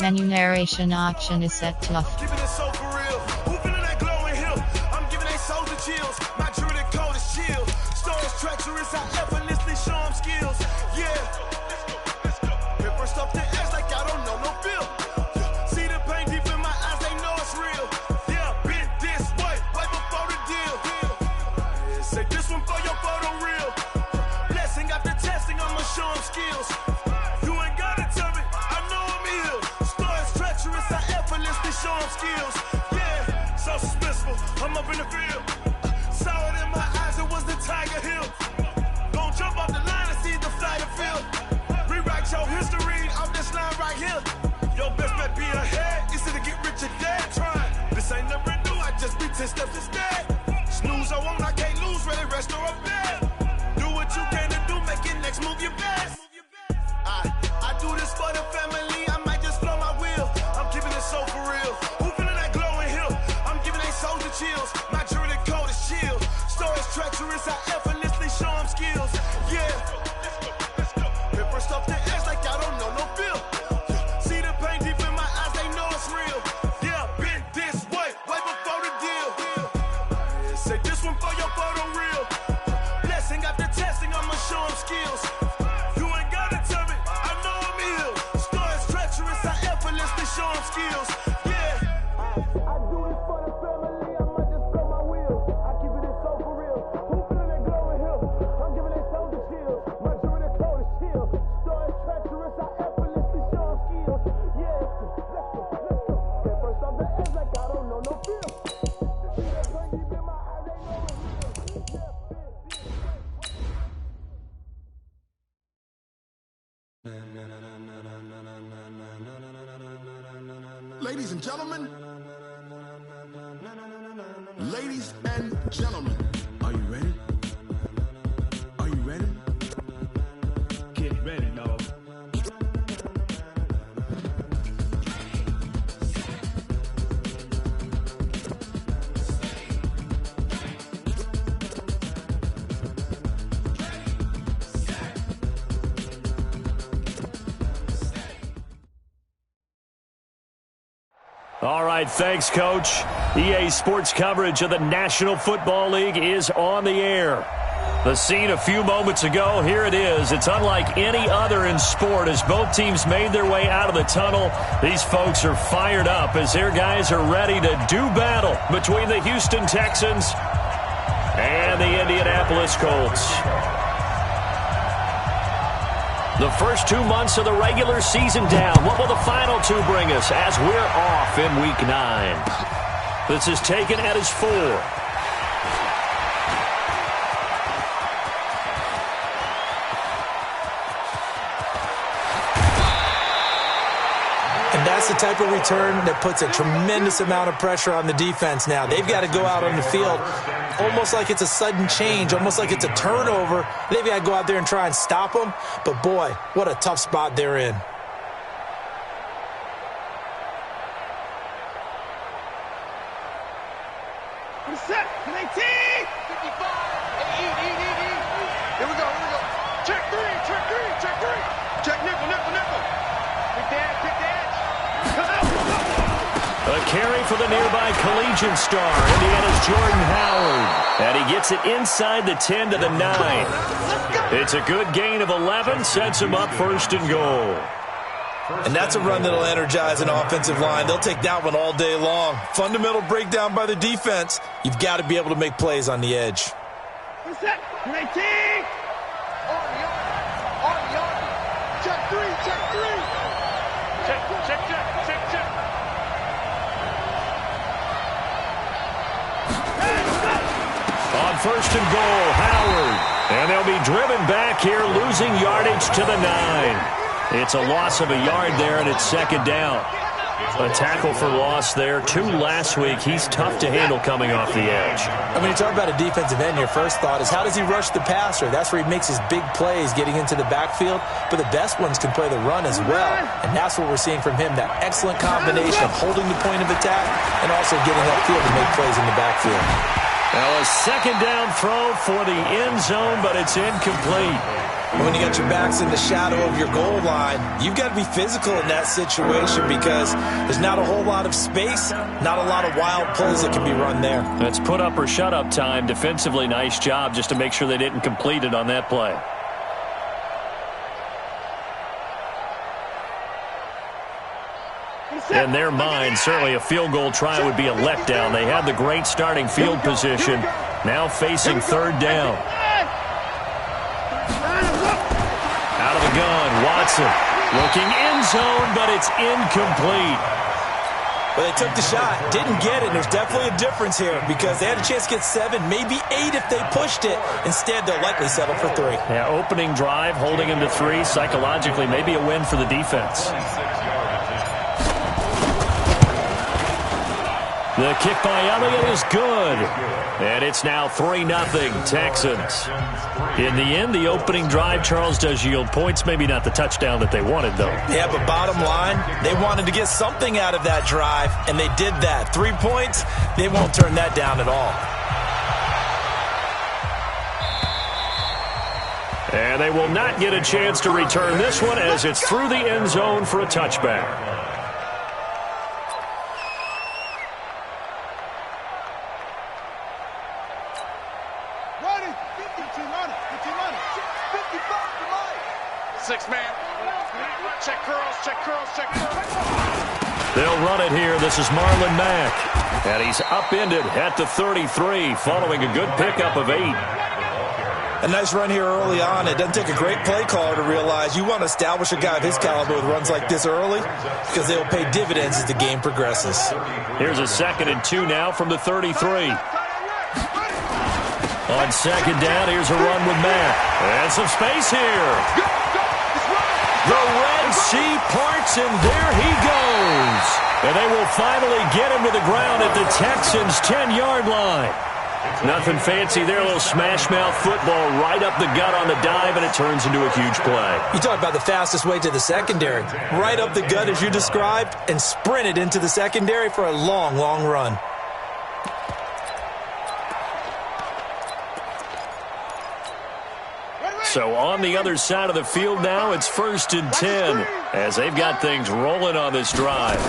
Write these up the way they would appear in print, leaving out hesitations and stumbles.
Menu narration option is set to off. Keeping it so for real. Who feeling that glowing hill? I'm giving they souls the chills. My druidic code is chill. Stories treacherous, I effortlessly show them skills. Yeah. Let's go. Hit first off the edge like I don't know no feel. See the pain deep in my eyes, they know it's real. Yeah, been this way before the deal. Say this one for your photo real. Blessing after testing, I'ma show them skills. You ain't gotta tell me, I know I'm ill. Stories treacherous, I effortlessly show them skills. Yeah, so suspenseful, I'm up in the field. Saw it in my eyes, it was the Tiger Hill. Gon' jump off the line and see the flight of field. Rewrite your history off this line right here. Your best bet be ahead, easy to get rich or dead. Trying, this ain't never new, I just be 10 steps instead. Snooze I won't, I can't lose, ready, rest or up bed. Do what you can to do, make your next move your best. I do this for the family, I might just blow my wheel. I'm keeping it so for real. Who feeling that glowing hill? I'm giving they souls the chills. My druidic code is chill. Stories treacherous, I effortlessly show them skills. Yeah. Let's go. Hit first off the edge like I don't know no feel. See the pain deep in my eyes, they know it's real. Yeah, been this way before the deal. Say this one for your photo real. Blessing after testing, I'ma show them skills. You ain't gotta tell me, I know I'm ill. Stories treacherous, I effortlessly show them skills. Yeah. I do this for the family, I might just blow my wheel. I keep it so for real. Who feeling that glowing hill? I'm giving they souls the chills. My druidic code is chill. Stories treacherous, I effortlessly show them skills. Yeah. Let's go. Get first off the edge like I don't know no feel. See that pain deep in my eyes, they know it's real. Ladies and gentlemen, ladies and gentlemen, are you ready? Are you ready? Get ready, dog. All right, thanks, Coach. EA Sports coverage of the National Football League is on the air. The scene a few moments ago, here it is. It's unlike any other in sport as both teams made their way out of the tunnel. These folks are fired up as their guys are ready to do battle between the Houston Texans and the Indianapolis Colts. The first 2 months of the regular season down. What will the final two bring us as we're off in Week 9? This is taken at his 4. And that's the type of return that puts a tremendous amount of pressure on the defense now. They've got to go out on the field almost like it's a sudden change, almost like it's a turnover. They've got to go out there and try and stop them. But, boy, what a tough spot they're in. Set, 19, 55, eat. Here we go. Check three. Check nickel. Pick the edge. A carry for the nearby collegiate star, Indiana's Jordan Howard. And he gets it inside the 10 to the 9. It's a good gain of 11, sets him up 1st and goal. And that's a run that'll energize an offensive line. They'll take that one all day long. Fundamental breakdown by the defense. You've got to be able to make plays on the edge. Set, 19. Check three. Check. On 1st and goal, Howard. And they'll be driven back here, losing yardage to the 9. It's a loss of a yard there, and it's 2nd down. A tackle for loss there. 2 last week. He's tough to handle coming off the edge. I mean, you talk about a defensive end, your first thought is how does he rush the passer? That's where he makes his big plays getting into the backfield. But the best ones can play the run as well. And that's what we're seeing from him, that excellent combination of holding the point of attack and also getting upfield to make plays in the backfield. Now a second down throw for the end zone, but it's incomplete. When you got your backs in the shadow of your goal line, you've got to be physical in that situation because there's not a whole lot of space, not a lot of wild plays that can be run there. That's put up or shut up time. Defensively, nice job just to make sure they didn't complete it on that play. In their mind, certainly a field goal try would be a letdown. They had the great starting field position, now facing third down. Out of the gun, Watson looking end zone, but it's incomplete. Well, they took the shot, didn't get it, and there's definitely a difference here because they had a chance to get 7, maybe 8 if they pushed it. Instead, they'll likely settle for 3. Yeah, opening drive, holding them to 3, psychologically maybe a win for the defense. The kick by Elliott is good. And it's now 3-0 Texans. In the end, the opening drive, Charles, does yield points. Maybe not the touchdown that they wanted, though. Yeah, but bottom line, they wanted to get something out of that drive, and they did that. 3 points, they won't turn that down at all. And they will not get a chance to return this one as it's through the end zone for a touchback. They'll run it here. This is Marlon Mack. And he's upended at the 33 following a good pickup of 8. A nice run here early on. It doesn't take a great play caller to realize you want to establish a guy of his caliber with runs like this early because they will pay dividends as the game progresses. Here's a 2nd and 2 now from the 33. On second down, here's a run with Mack. And some space here. The Red Sea parts, and there he goes. And they will finally get him to the ground at the Texans' 10-yard line. Nothing fancy there, a little smash-mouth football right up the gut on the dive, and it turns into a huge play. You talk about the fastest way to the secondary. Right up the gut as you described, and sprinted into the secondary for a long, long run. So on the other side of the field now, it's 1st and 10 as they've got things rolling on this drive.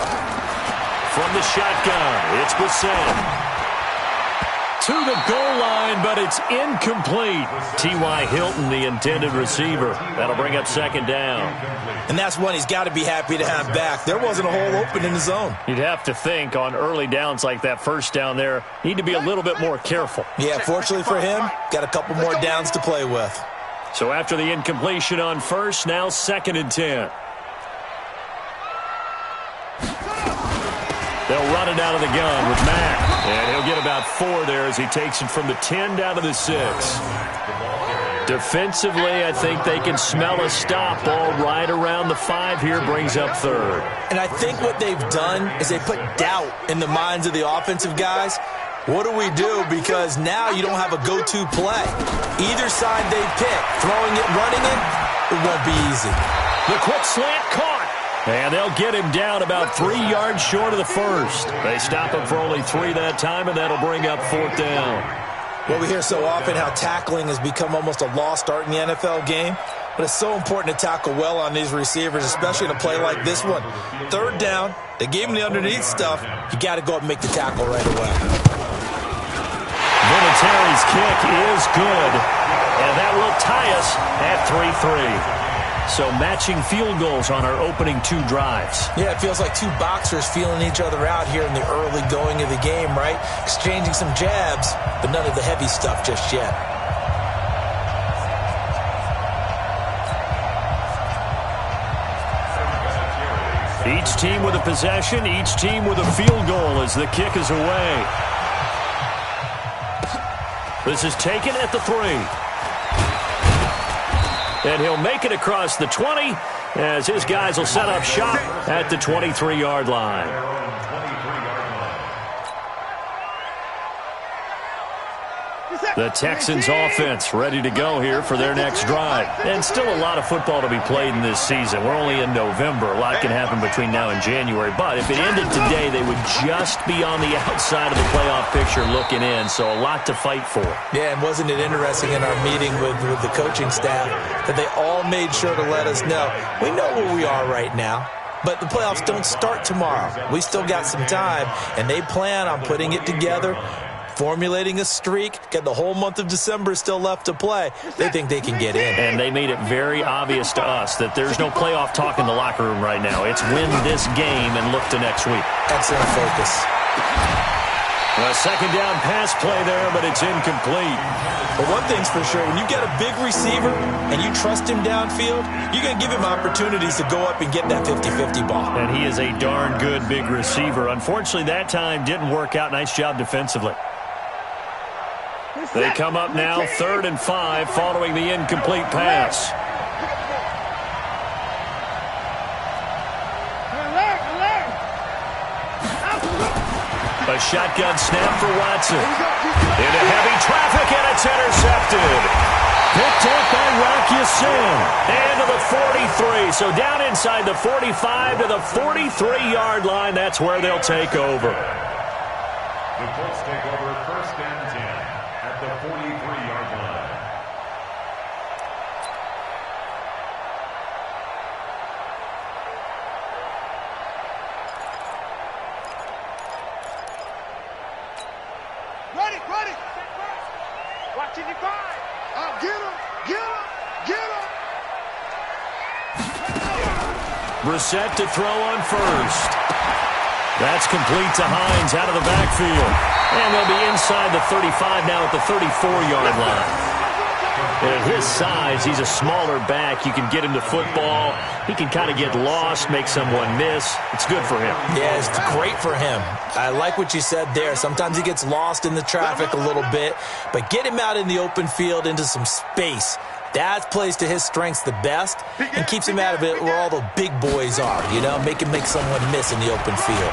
From the shotgun, it's Bissett. To the goal line, but it's incomplete. T.Y. Hilton, the intended receiver. That'll bring up 2nd down. And that's one he's got to be happy to have back. There wasn't a hole open in the zone. You'd have to think on early downs like that first down there, need to be a little bit more careful. Yeah, fortunately for him, got a couple more downs to play with. So after the incompletion on first, now 2nd and 10. They'll run it out of the gun with Mack. And he'll get about 4 there as he takes it from the 10 down to the 6. Defensively, I think they can smell a stop. Ball right around the 5 here, brings up 3rd. And I think what they've done is they put doubt in the minds of the offensive guys. What do we do? Because now you don't have a go-to play. Either side they pick, throwing it, running it won't be easy. The quick slant caught. And they'll get him down about 3 yards short of the first. They stop him for only 3 that time, and that'll bring up 4th down. Well, we hear so often how tackling has become almost a lost art in the NFL game. But it's so important to tackle well on these receivers, especially in a play like this one. 3rd down, they gave him the underneath stuff. You got to go up and make the tackle right away. Vinatieri's kick is good, and that will tie us at 3-3. So matching field goals on our opening 2 drives. Yeah, it feels like 2 boxers feeling each other out here in the early going of the game, right? Exchanging some jabs, but none of the heavy stuff just yet. Each team with a possession, each team with a field goal as the kick is away. This is taken at the 3. And he'll make it across the 20 as his guys will set up shop at the 23-yard line. The Texans offense ready to go here for their next drive. And still a lot of football to be played in this season. We're only in November. A lot can happen between now and January. But if it ended today, they would just be on the outside of the playoff picture looking in. So a lot to fight for. Yeah, and wasn't it interesting in our meeting with the coaching staff that they all made sure to let us know, we know where we are right now. But the playoffs don't start tomorrow. We still got some time, and they plan on putting it together, formulating a streak, get the whole month of December still left to play. They think they can get in. And they made it very obvious to us that there's no playoff talk in the locker room right now. It's win this game and look to next week. Excellent focus. A second down pass play there, but it's incomplete. But one thing's for sure, when you get a big receiver and you trust him downfield, you're going to give him opportunities to go up and get that 50-50 ball. And he is a darn good big receiver. Unfortunately, that time didn't work out. Nice job defensively. They come up now 3rd and 5 following the incomplete pass. A shotgun snap for Watson. Into heavy traffic, and it's intercepted. Picked up by Rocky Sin. And to the 43. So down inside the 45 to the 43-yard line. That's where they'll take over. The Colts take over 1st and 10 at the 43-yard line. Ready. Watching you five. Get him. Brissett to throw on first. That's complete to Hines out of the backfield. And they'll be inside the 35 now at the 34-yard line. At his size, he's a smaller back. You can get him to football. He can kind of get lost, make someone miss. It's good for him. Yeah, it's great for him. I like what you said there. Sometimes he gets lost in the traffic a little bit, but get him out in the open field into some space. That plays to his strengths the best and keeps him out of it where all the big boys are, you know, make someone miss in the open field.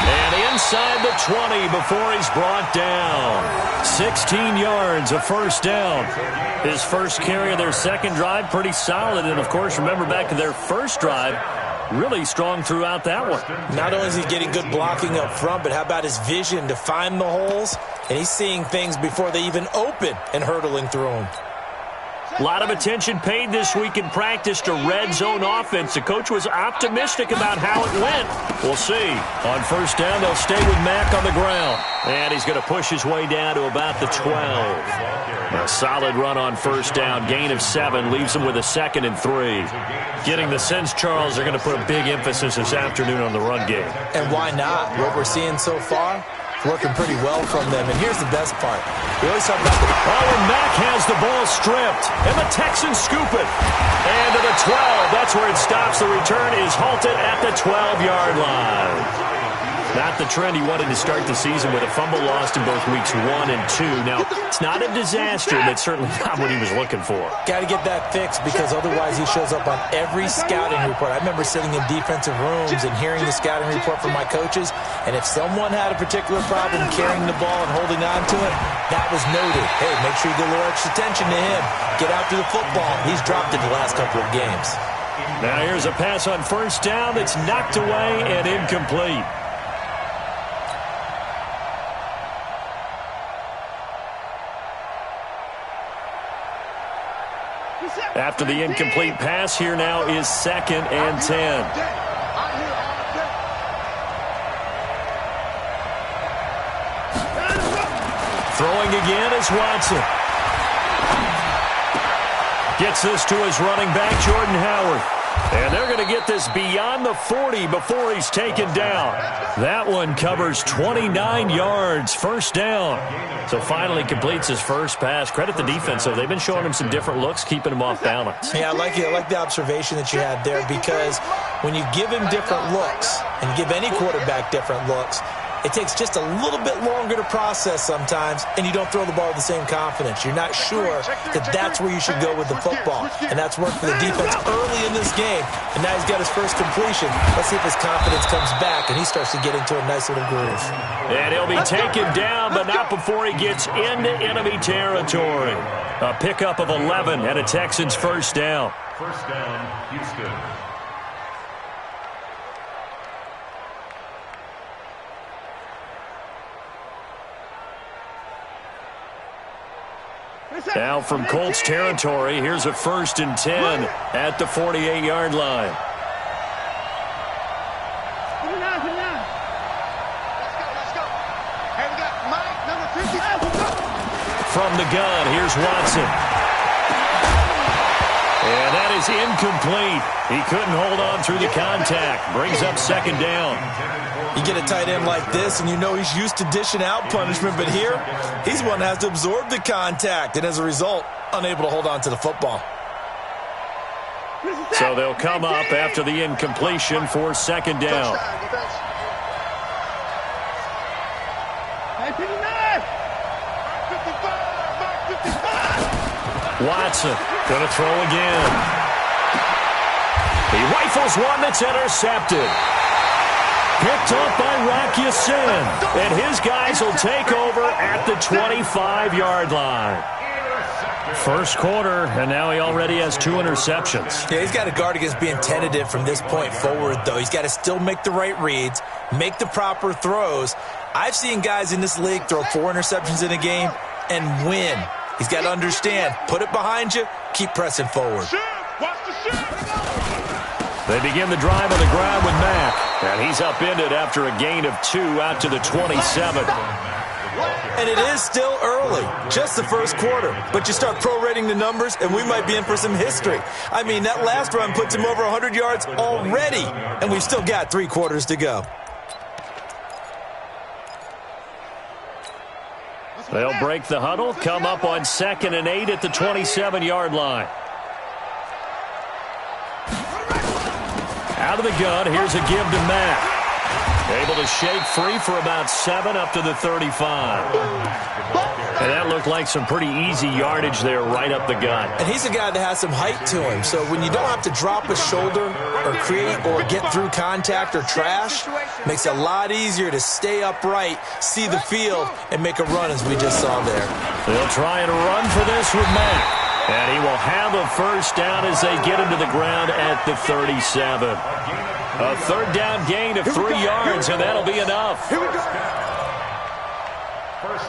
And inside the 20 before he's brought down. 16 yards, a first down. His first carry of their second drive, pretty solid. And, of course, remember back to their first drive, really strong throughout that one. Not only is he getting good blocking up front, but how about his vision to find the holes? And he's seeing things before they even open and hurtling through them. A lot of attention paid this week in practice to red zone offense. The coach was optimistic about how it went. We'll see. On first down, they'll stay with Mack on the ground. And he's going to push his way down to about the 12. A solid run on first down. Gain of 7 leaves him with a 2nd and 3. Getting the sense, Charles, they're going to put a big emphasis this afternoon on the run game. And why not? What we're seeing so far, working pretty well from them. And here's the best part. We always talk about and Mack has the ball stripped. And the Texans scoop it. And to the 12. That's where it stops. The return is halted at the 12-yard line. Not the trend he wanted to start the season with a fumble lost in both weeks 1 and 2. Now, it's not a disaster, but certainly not what he was looking for. Got to get that fixed because otherwise he shows up on every scouting report. I remember sitting in defensive rooms and hearing the scouting report from my coaches, and if someone had a particular problem carrying the ball and holding on to it, that was noted. Hey, make sure you get a little extra attention to him. Get after the football. He's dropped it the last couple of games. Now here's a pass on first down that's knocked away and incomplete. After the incomplete pass, here now is 2nd and 10. Throwing again is Watson. Gets this to his running back, Jordan Howard. And they're going to get this beyond the 40 before he's taken down. That one covers 29 yards, first down. So finally completes his first pass. Credit the defense, though. They've been showing him some different looks, keeping him off balance. Yeah, I like the observation that you had there because when you give him different looks and give any quarterback different looks, it takes just a little bit longer to process sometimes, and you don't throw the ball with the same confidence. You're not sure that that's where you should go with the football, and that's worked for the defense early in this game, and now he's got his first completion. Let's see if his confidence comes back, and he starts to get into a nice little groove. And he'll be taken down, but not before he gets into enemy territory. A pickup of 11 and a Texans first down. First down, Houston. Now from Colts territory, here's a 1st and 10 at the 48-yard line. From the gun, here's Watson. And that is incomplete. He couldn't hold on through the contact. Brings up 2nd down. You get a tight end like this, and you know he's used to dishing out punishment, but here, he's one that has to absorb the contact, and as a result, unable to hold on to the football. So they'll come up after the incompletion for 2nd down. Watson going to throw again. He rifles one that's intercepted. Picked up by Rocky Sin. And his guys will take over at the 25-yard line. First quarter, and now he already has 2 interceptions. Yeah, he's got to guard against being tentative from this point forward, though. He's got to still make the right reads, make the proper throws. I've seen guys in this league throw 4 interceptions in a game and win. He's got to understand, put it behind you, keep pressing forward. They begin the drive on the ground with Mack. And he's upended after a gain of 2 out to the 27. And it is still early, just the first quarter. But you start prorating the numbers, and we might be in for some history. I mean, that last run puts him over 100 yards already, and we've still got 3 quarters to go. They'll break the huddle, come up on 2nd and 8 at the 27-yard line. Out of the gun, here's a give to Mack. Able to shake free for about 7 up to the 35. And that looked like some pretty easy yardage there right up the gut. And he's a guy that has some height to him, so when you don't have to drop a shoulder or create or get through contact or trash, makes it a lot easier to stay upright, see the field, and make a run as we just saw there. They'll try and run for this with Mack. And he will have a first down as they get him to the ground at the 37. A 3rd down gain of 3 yards, and that'll be enough. First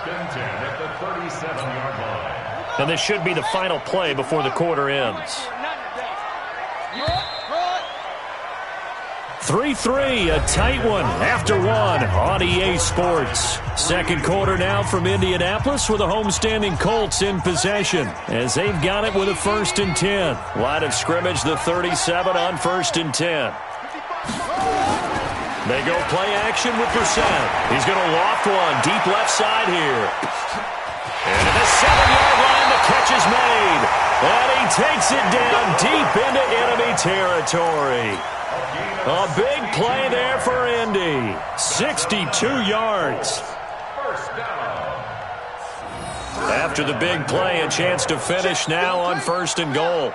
and 10 at the 37-yard line. And this should be the final play before the quarter ends. 3-3, a tight one after 1 on EA Sports. Second quarter now from Indianapolis with the homestanding Colts in possession as they've got it with a 1st and 10. Line of scrimmage, the 37 on 1st and 10. They go play action with Brissett. He's going to loft one deep left side here. And at the 7-yard line, the catch is made. And he takes it down deep into enemy territory. A big play there for Indy. 62 yards. After the big play, a chance to finish now on 1st and goal.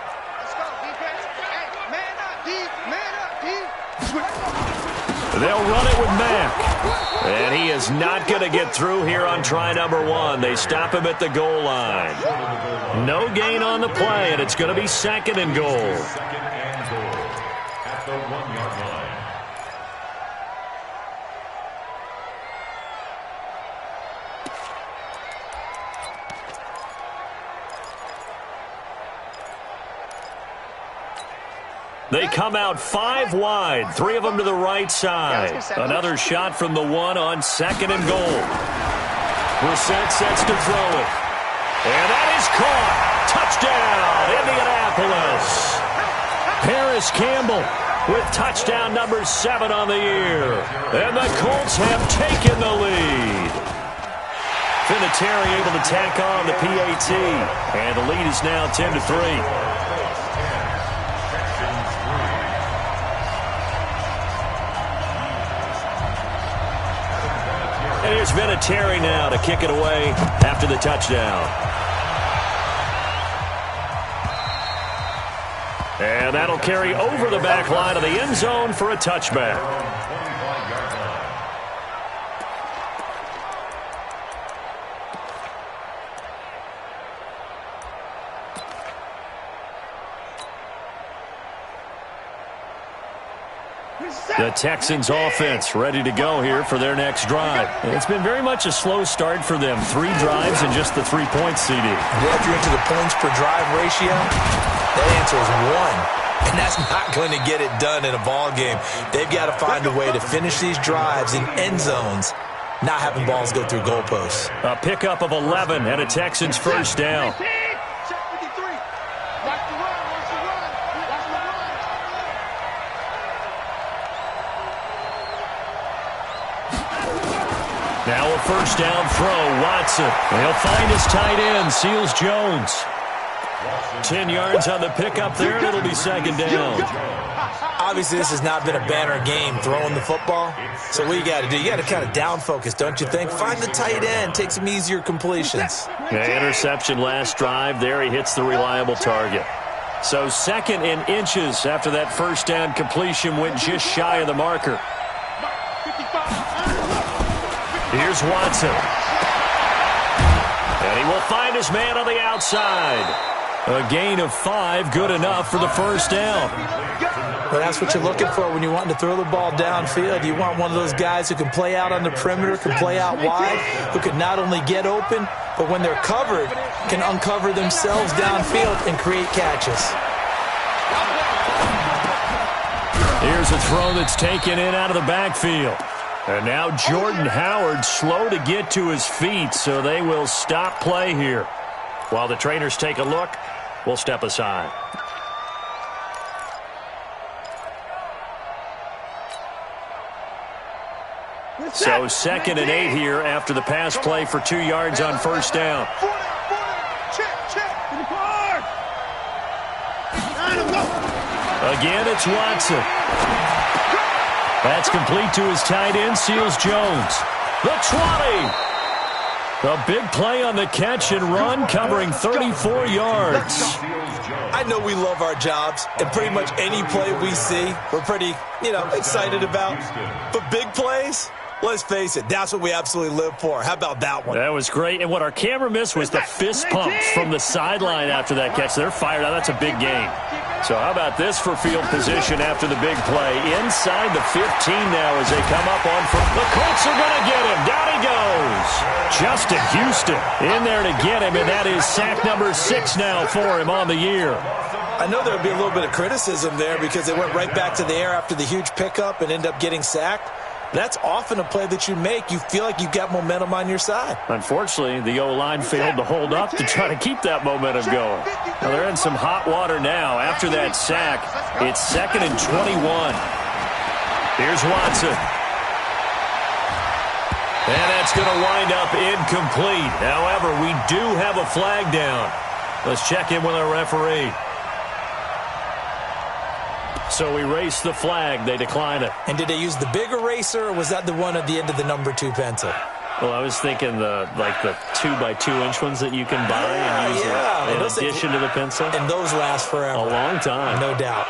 They'll run it with Mack. And he is not going to get through here on try number 1. They stop him at the goal line. No gain on the play, and it's going to be 2nd and goal. At the 1-yard line. They come out 5 wide, 3 of them to the right side. Another shot from the 1 on 2nd and goal. Brissett sets to throw it. And that is caught. Touchdown, Indianapolis. Paris Campbell with touchdown number 7 on the year. And the Colts have taken the lead. Vinatieri able to tack on the PAT. And the lead is now 10-3. And here's Vinatieri now to kick it away after the touchdown. And that'll carry over the back line of the end zone for a touchback. The Texans offense ready to go here for their next drive. It's been very much a slow start for them. 3 drives and just the 3 points, CD. If you're into the points per drive ratio, that answer is 1. And that's not going to get it done in a ball game. They've got to find a way to finish these drives in end zones, not having balls go through goalposts. A pickup of 11 and a Texans first down. Now a first down throw, Watson. He'll find his tight end, Seals Jones. 10 yards on the pickup there, and it'll be second down. Obviously, this has not been a banner game throwing the football. So what you got to do, you got to kind of down focus, don't you think? Find the tight end, take some easier completions. Yeah, interception last drive. There he hits the reliable target. So second in inches after that first down completion went just shy of the marker. Here's Watson. And he will find his man on the outside. A gain of 5, good enough for the first down. Well, that's what you're looking for when you're wanting to throw the ball downfield. You want one of those guys who can play out on the perimeter, can play out wide, who can not only get open, but when they're covered, can uncover themselves downfield and create catches. Here's a throw that's taken in out of the backfield. And now Jordan Howard slow to get to his feet, so they will stop play here. While the trainers take a look, we'll step aside. So second and 8 here after the pass play for 2 yards on first down. Again, it's Watson. That's complete to his tight end, Seals Jones. The 20. A big play on the catch and run, covering 34 yards. I know we love our jobs, and pretty much any play we see, we're pretty, excited about. But big plays, let's face it, that's what we absolutely live for. How about that one? That was great. And what our camera missed was the fist pump from the sideline after that catch. They're fired out. That's a big gain. So how about this for field position after the big play? Inside the 15 now as they come up on first. The Colts are going to get him. Down he goes. Justin Houston in there to get him, and that is sack number 6 now for him on the year. I know there would be a little bit of criticism there because they went right back to the air after the huge pickup and end up getting sacked. That's often a play that you make. You feel like you've got momentum on your side. Unfortunately, the O-line failed to hold up to try to keep that momentum going. Now they're in some hot water now. After that sack, it's 2nd and 21. Here's Watson. And that's going to wind up incomplete. However, we do have a flag down. Let's check in with our referee. So we race the flag. They decline it. And did they use the big eraser, or was that the one at the end of the number 2 pencil? Well, I was thinking the 2x2-inch ones that you can buy and use in addition to the pencil. And those last forever. A long time. No doubt.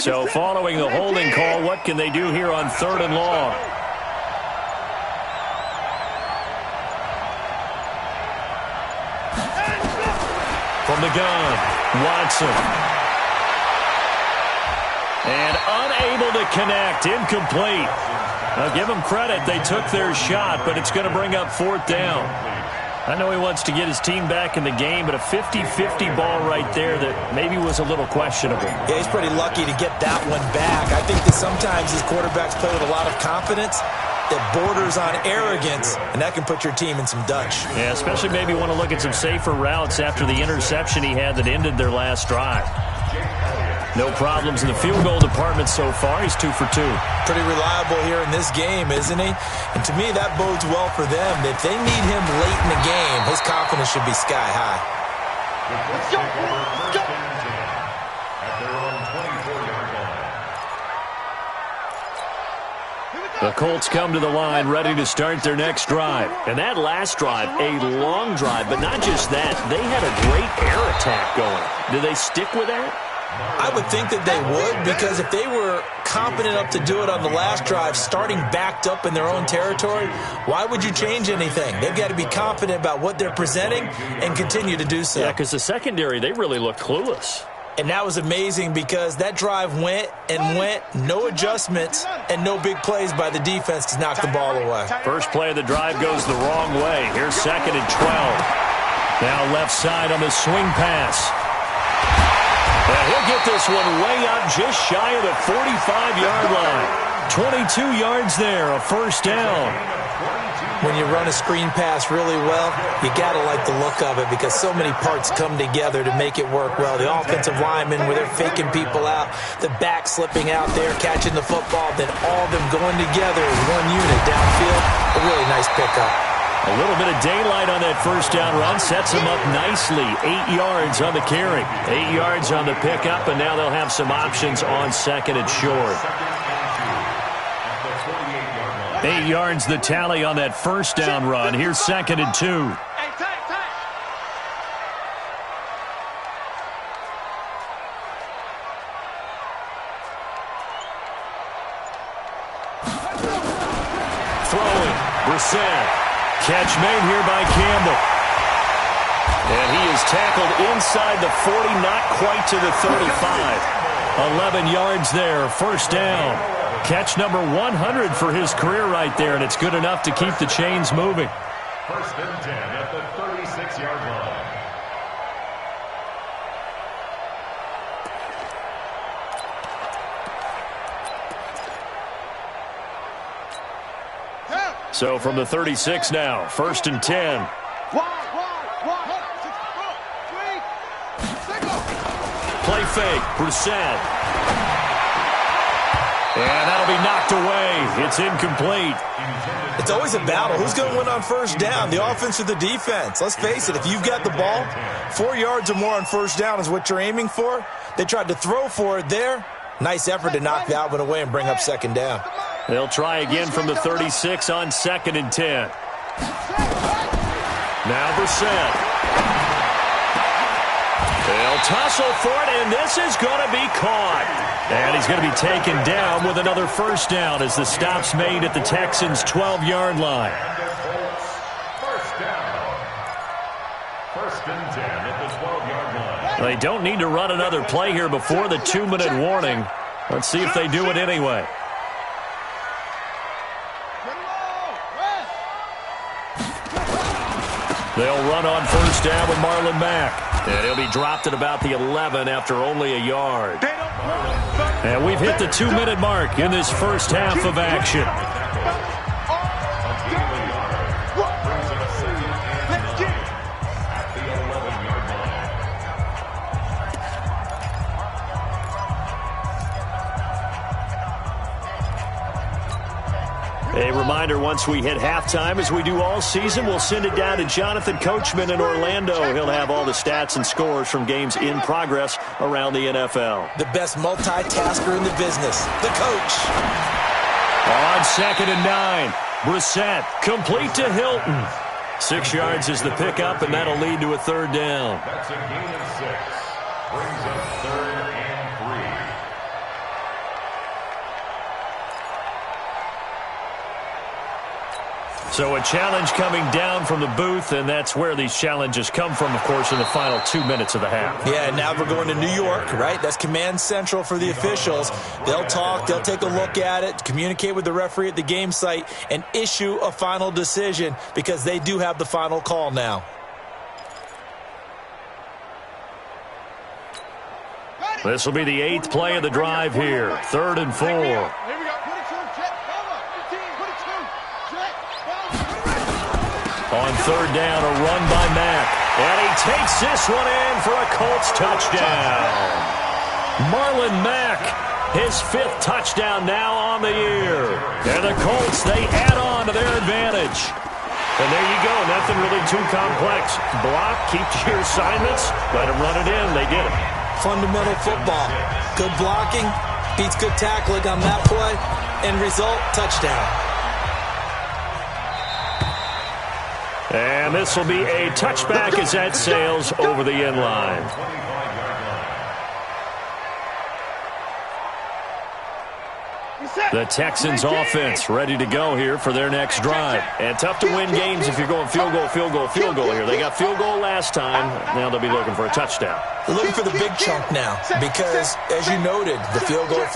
So following the holding call, what can they do here on 3rd and long? From the gun, Watson. And unable to connect, incomplete. Now give them credit, they took their shot, but it's going to bring up 4th down. I know he wants to get his team back in the game, but a 50-50 ball right there that maybe was a little questionable. Yeah, he's pretty lucky to get that one back. I think that sometimes these quarterbacks play with a lot of confidence that borders on arrogance, and that can put your team in some dutch. Yeah, especially maybe want to look at some safer routes after the interception he had that ended their last drive. No problems in the field goal department so far. He's 2 for 2. Pretty reliable here in this game, isn't he? And to me, that bodes well for them. If they need him late in the game, his confidence should be sky high. Let's go! Let's go! At their own 24-yard line. The Colts come to the line ready to start their next drive. And that last drive, a long drive, but not just that. They had a great air attack going. Do they stick with that? I would think that they would, because if they were confident enough to do it on the last drive, starting backed up in their own territory, why would you change anything? They've got to be confident about what they're presenting and continue to do so. Yeah, because the secondary, they really looked clueless. And that was amazing because that drive went and went, no adjustments, and no big plays by the defense to knock the ball away. First play of the drive goes the wrong way. Here's 2nd and 12. Now left side on the swing pass. And he'll get this one way up just shy of the 45-yard line. 22 yards there, a first down. When you run a screen pass really well, you got to like the look of it because so many parts come together to make it work well. The offensive linemen, where they're faking people out, the back slipping out there, catching the football, then all of them going together as one unit downfield. A really nice pickup. A little bit of daylight on that first down run sets them up nicely. 8 yards on the carry, 8 yards on the pickup, and now they'll have some options on 2nd and short. 8 yards the tally on that first down run. Here's 2nd and 2. Throwing, Brissett. Catch made here by Campbell. And he is tackled inside the 40, not quite to the 35. 11 yards there, first down. Catch number 100 for his career right there, and it's good enough to keep the chains moving. 1st and 10 at the 36-yard line. So from the 36 now, 1st and 10. Play fake, Brissett. And that'll be knocked away. It's incomplete. It's always a battle. Who's going to win on first down, the offense or the defense? Let's face it, if you've got the ball, 4 yards or more on first down is what you're aiming for. They tried to throw for it there. Nice effort to knock that one away and bring up 2nd down. They'll try again from the 36 on 2nd and 10. Now Brissett. They'll tussle for it, and this is going to be caught. And he's going to be taken down with another first down as the stop's made at the Texans' 12-yard line. First down. 1st and 10 at the 12-yard line. They don't need to run another play here before the 2-minute warning. Let's see if they do it anyway. They'll run on first down with Marlon Mack. And he'll be dropped at about the 11 after only a yard. And we've hit the 2-minute mark in this first half of action. A reminder, once we hit halftime, as we do all season, we'll send it down to Jonathan Coachman in Orlando. He'll have all the stats and scores from games in progress around the NFL. The best multitasker in the business, the coach. On 2nd and 9, Brissett, complete to Hilton. 6 yards is the pickup, and that'll lead to a 3rd down. That's a gain of 6. Brings up 3rd and 3. So a challenge coming down from the booth, and that's where these challenges come from, of course, in the final 2 minutes of the half. Yeah, and now we're going to New York, right? That's command central for the officials. They'll talk, they'll take a look at it, communicate with the referee at the game site, and issue a final decision because they do have the final call now. This will be the 8th play of the drive here. 3rd and 4. On 3rd down, a run by Mack. And he takes this one in for a Colts touchdown. Marlon Mack, his 5th touchdown now on the year. And the Colts, they add on to their advantage. And there you go, nothing really too complex. Block, keep to your assignments, let them run it in, they did it. Fundamental football. Good blocking, beats good tackling on that play, end result, touchdown. And this will be a touchback as that sails over the end line. The Texans offense ready to go here for their next drive. And tough to win games if you're going field goal, field goal, field goal here. They got field goal last time. Now they'll be looking for a touchdown. They're looking for the big chunk now because, as you noted, the field goal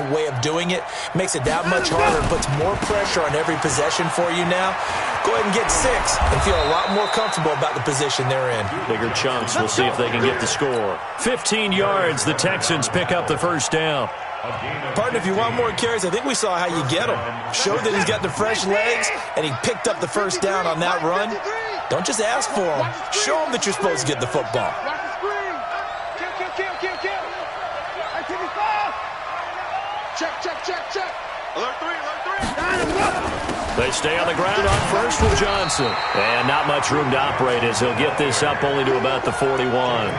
way of doing it makes it that much harder and puts more pressure on every possession for you now. Go ahead and get 6 and feel a lot more comfortable about the position they're in. Bigger chunks. We'll see if they can get the score. 15 yards. The Texans pick up the first down. Partner, if you want more carries, I think we saw how you get them. Showed that he's got the fresh legs, and he picked up the first down on that run. Don't just ask for them. Show them that you're supposed to get the football. Check. Alert 3. They stay on the ground on first with Johnson. And not much room to operate as he'll get this up only to about the 41.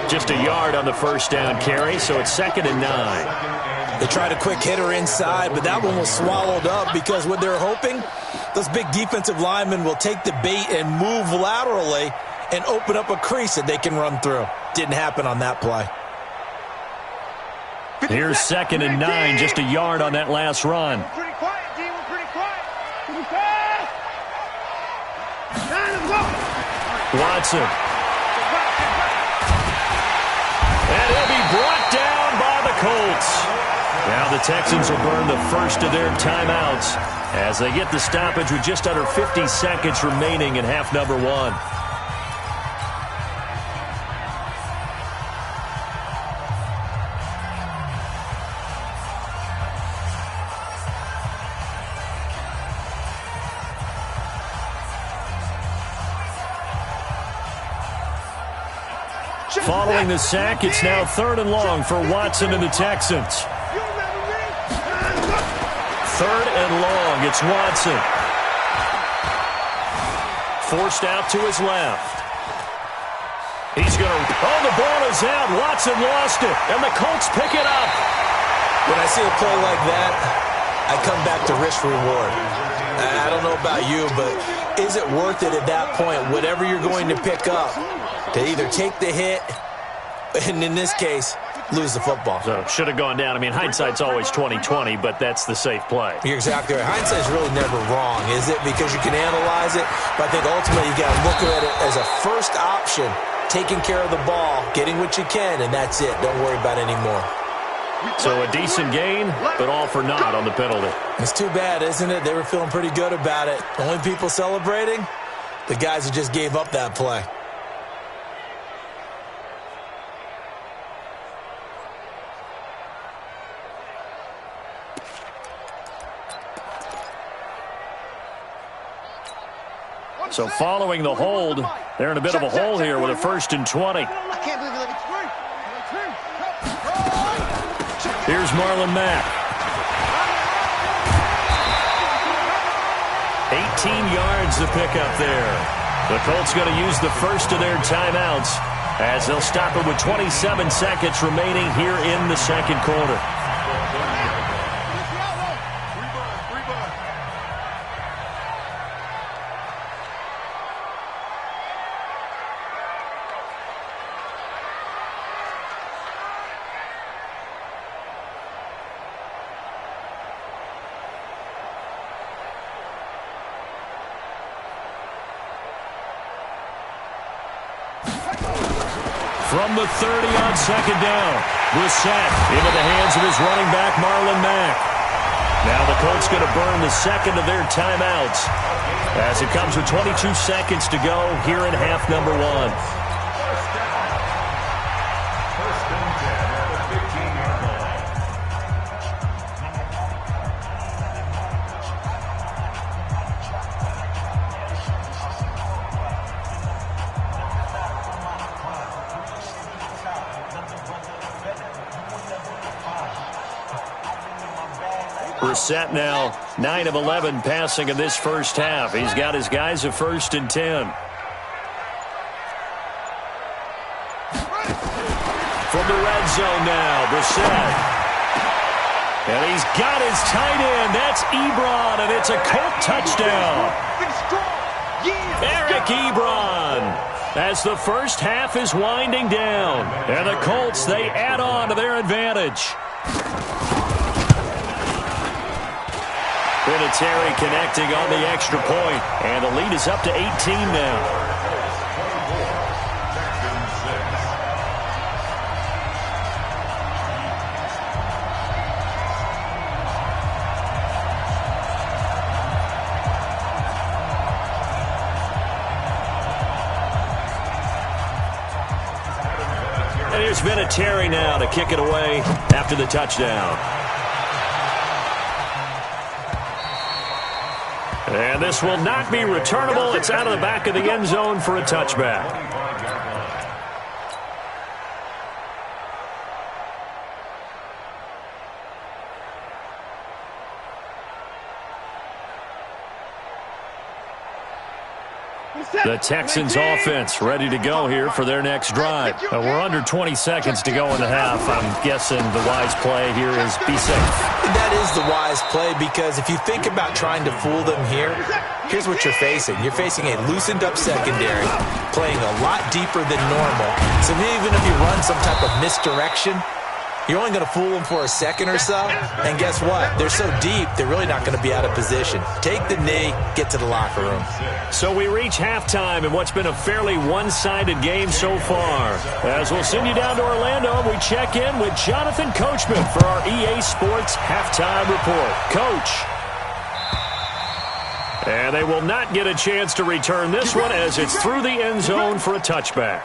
Just a yard on the first down carry, so it's 2nd and 9. They tried a quick hitter inside, but that one was swallowed up because what they're hoping, those big defensive linemen will take the bait and move laterally and open up a crease that they can run through. Didn't happen on that play. Here's 2nd and 9, just a yard on that last run. Pretty quiet, D. We're pretty quiet. Watson. And he'll be brought down by the Colts. Now the Texans will burn the first of their timeouts as they get the stoppage with just under 50 seconds remaining in half number 1. Following the sack, it's now 3rd and long for Watson and the Texans. 3rd and long, it's Watson. Forced out to his left. He's going to, the ball is out. Watson lost it, and the Colts pick it up. When I see a play like that, I come back to risk reward. I don't know about you, but is it worth it at that point, whatever you're going to pick up, to either take the hit, and in this case, lose the football? So should have gone down. I mean, hindsight's always 20/20, but that's the safe play. You're exactly right. Hindsight's really never wrong, is it? Because you can analyze it, but I think ultimately you got to look at it as a first option, taking care of the ball, getting what you can, and that's it. Don't worry about any more. So a decent gain, but all for naught on the penalty. It's too bad, isn't it? They were feeling pretty good about it. Only people celebrating, the guys who just gave up that play. So following the hold, they're in a bit of a hole here with a 1st and 20. I can't believe you let it through. Here's Marlon Mack. 18 yards to pick up there. The Colts going to use the first of their timeouts as they'll stop it with 27 seconds remaining here in the 2nd quarter. From the 30 on 2nd down. Brissett into the hands of his running back, Marlon Mack. Now the Colts going to burn the 2nd of their timeouts as it comes with 22 seconds to go here in half number 1. First and 10 at the 15-yard line. Brissett now 9 of 11 passing in this first half. He's got his guys a 1st and 10. From the red zone now, Brissett. And he's got his tight end. That's Ebron, and it's a Colt touchdown. Eric Ebron, as the first half is winding down. And the Colts, they add on to their advantage. Vinatieri connecting on the extra point, and the lead is up to 18 now. And here's Vinatieri now to kick it away after the touchdown. And this will not be returnable. It's out of the back of the end zone for a touchback. The Texans offense ready to go here for their next drive. We're under 20 seconds to go in the half. I'm guessing the wise play here is be safe. That is the wise play, because if you think about trying to fool them here, here's what you're facing. You're facing a loosened up secondary, playing a lot deeper than normal. So even if you run some type of misdirection, you're only going to fool them for a second or so. And guess what? They're so deep, they're really not going to be out of position. Take the knee, get to the locker room. So we reach halftime in what's been a fairly one-sided game so far. As we'll send you down to Orlando, we check in with Jonathan Coachman for our EA Sports Halftime Report. Coach. And they will not get a chance to return this one as it's through the end zone for a touchback.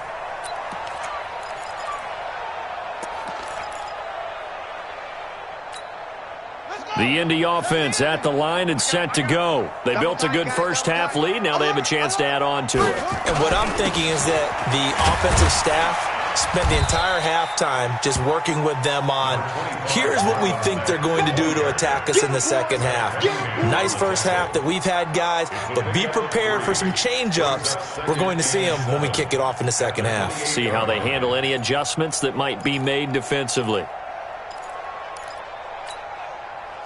The Indy offense at the line and set to go. They built a good first half lead. Now they have a chance to add on to it. And what I'm thinking is that the offensive staff spent the entire halftime just working with them on, here's what we think they're going to do to attack us in the second half. Nice first half that we've had, guys, but be prepared for some change-ups. We're going to see them when we kick it off in the second half. See how they handle any adjustments that might be made defensively.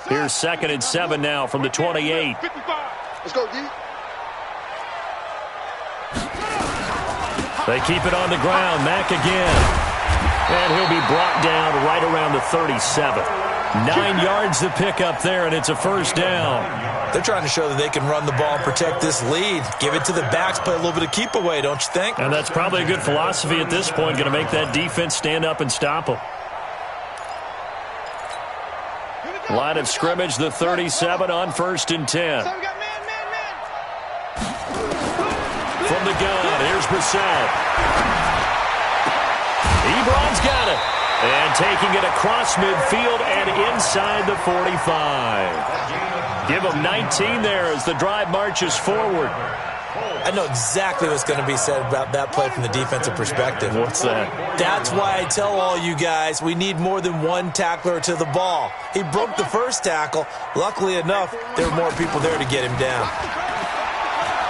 Here's 2nd and 7 now from the 28. Let's go, D. They keep it on the ground. Mack again. And he'll be brought down right around the 37. 9 yards to pick up there, and it's a first down. They're trying to show that they can run the ball and protect this lead. Give it to the backs, play a little bit of keep away, don't you think? And that's probably a good philosophy at this point, going to make that defense stand up and stop them. Line of scrimmage, the 37 on 1st and 10. From the gun, here's Brissett. Ebron's got it. And taking it across midfield and inside the 45. Give them 19 there as the drive marches forward. I know exactly what's going to be said about that play from the defensive perspective. What's that? That's why I tell all you guys we need more than one tackler to the ball. He broke the first tackle. Luckily enough, there were more people there to get him down.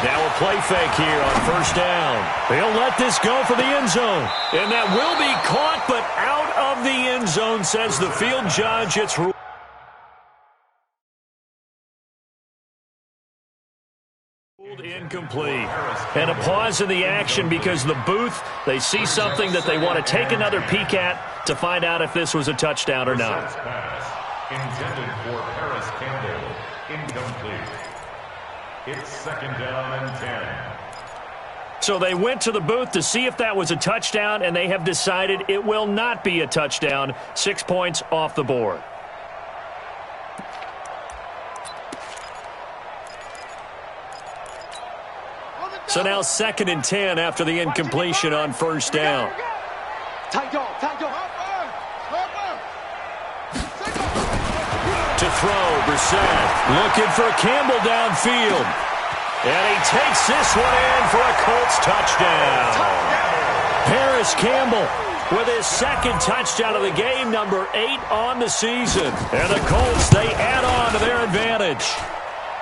Now a play fake here on 1st down. They'll let this go for the end zone. And that will be caught, but out of the end zone, says the field judge. It's ruled incomplete. And a pause in the action because the booth, they see something that they want to take another peek at to find out if this was a touchdown or not. Intended for Paris Campbell. Incomplete. It's 2nd down and 10. So they went to the booth to see if that was a touchdown, and they have decided it will not be a touchdown. 6 points off the board. So now 2nd and 10 after the incompletion on 1st down. To throw, Brissett looking for Campbell downfield. And he takes this one in for a Colts touchdown. Paris Campbell with his second touchdown of the game, number 8 on the season. And the Colts, they add on to their advantage.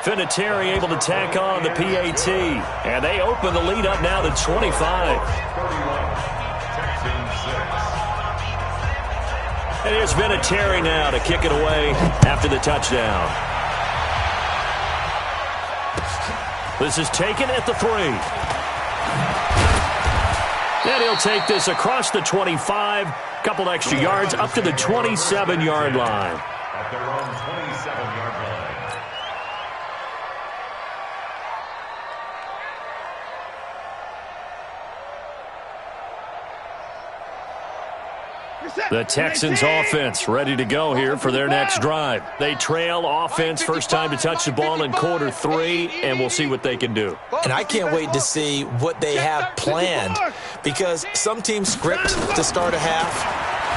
Vinatieri able to tack on the PAT, and they open the lead up now to 25. And here's Vinatieri now to kick it away after the touchdown. This is taken at the 3. And he'll take this across the 25, couple extra yards up to the 27-yard line. At their own 27-yard line. The Texans offense ready to go here for their next drive. They trail offense first time to touch the ball in quarter 3, and we'll see what they can do. And I can't wait to see what they have planned, because some teams script to start a half.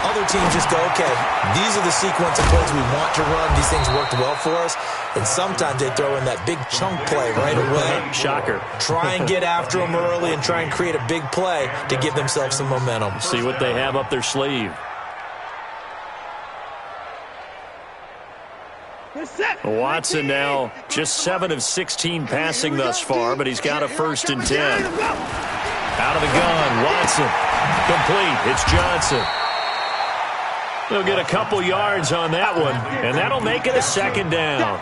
Other teams just go, okay, these are the sequence of plays we want to run. These things worked well for us. And sometimes they throw in that big chunk play right away. Shocker. Try and get after them early and try and create a big play to give themselves some momentum. See what they have up their sleeve. Watson now just 7 of 16 passing thus far, but he's got a 1st and 10. Out of the gun, Watson. Complete. It's Johnson. He'll get a couple yards on that one, and that'll make it a 2nd down.